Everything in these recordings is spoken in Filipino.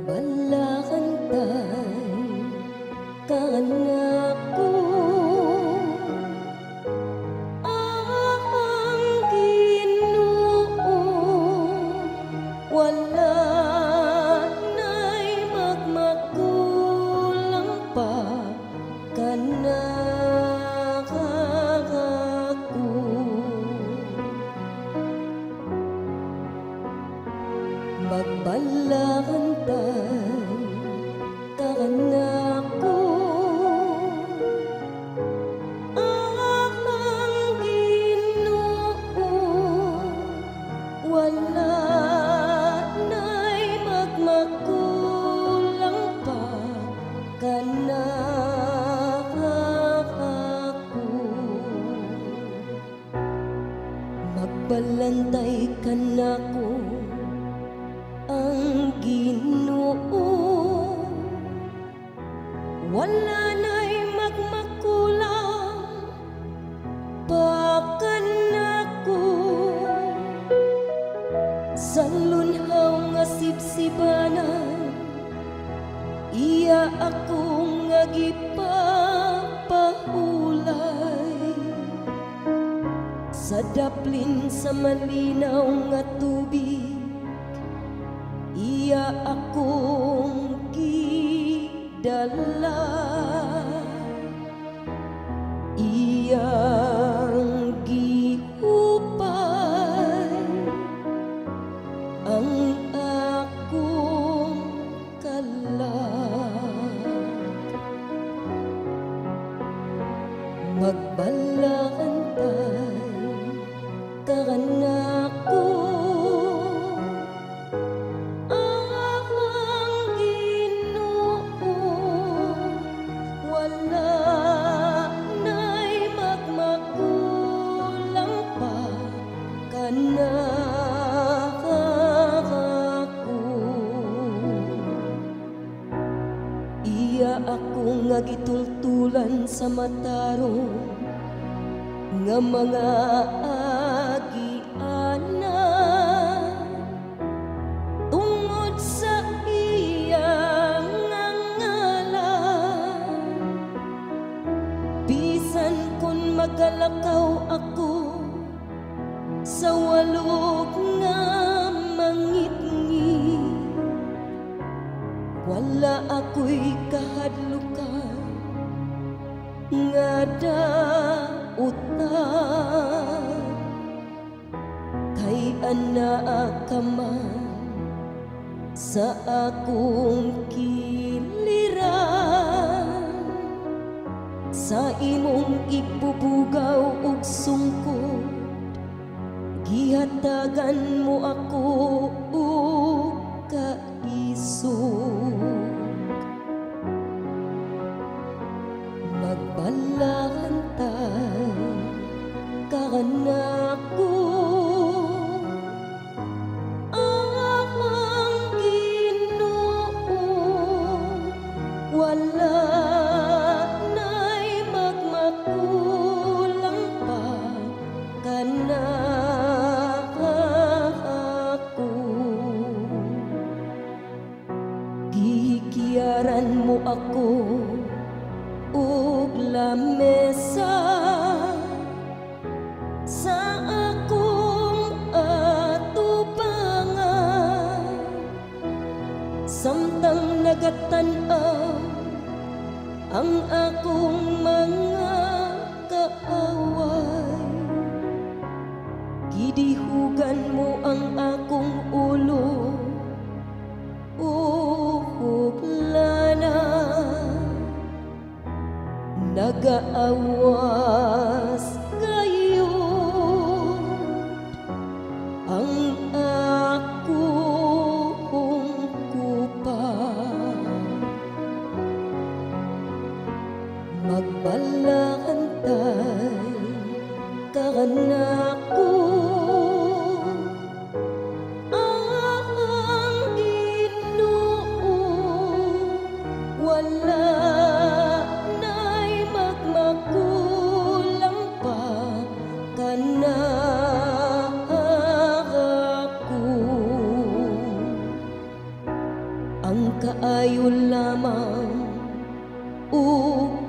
Magbalakantay ka anak ko, ang Ginoo wala na'y magmagulang pa kanak ako. Magbalakantay ka anak ko, ang Ginoo wala na'y magmagulang pa kanak ako. Magbalantay ka na ko, ang Ginoo wala na'y magmakulang pakanako. Sa lunhaw nga sibsibanan iya akong nga gipapahulay, sa daplin sa malinaw nga tubig iya akong gidala. Iyang giupay ang akong kalag. Magbalakantay ka anak ko, anak ako. Iya ako nga gitultulan sa matarong nga mga agiana, tungod sa iyang ngalan. Bisan kun magalakaw ako sa walog nga mangitngi, wala ako'y kahadlukan nga dautan. Kay anak ka man sa akong kiliran, sa imong ipubugaw ug sungkod gihatagan mo ako og kaisog. Magbalakantay ka anak ko, ang Ginoo wala na'y magmakulang pa kanak ako. Gihikiyaran mo ako ug lamesa sa akong atubangan, samtang nagatan-aw ang akong mga kaaway. Gidihugan mo ang akong ulo ug lana, nagaawas gayon ang akong kupa. Magbalakantay ka anak ko, ang Ginoo wala na'y magmakulang pa kanak ako. ang kaayo lamang o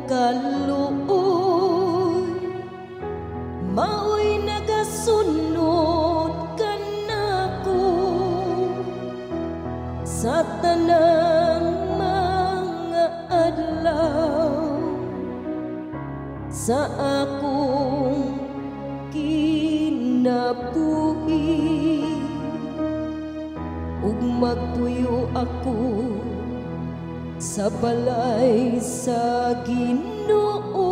kaluoy, maoy nagasunod kanako sa tanang mga adlaw sa akong kinabuhi. Ug magpuyo ako sa balay sa Ginoo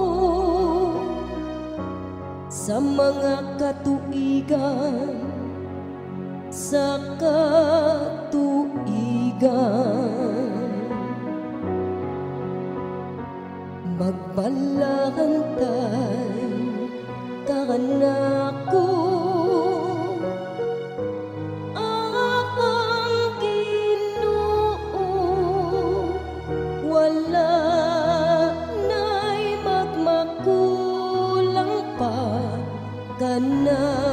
sa mga katuigan, sa katuigan. Magbalahantay kanako na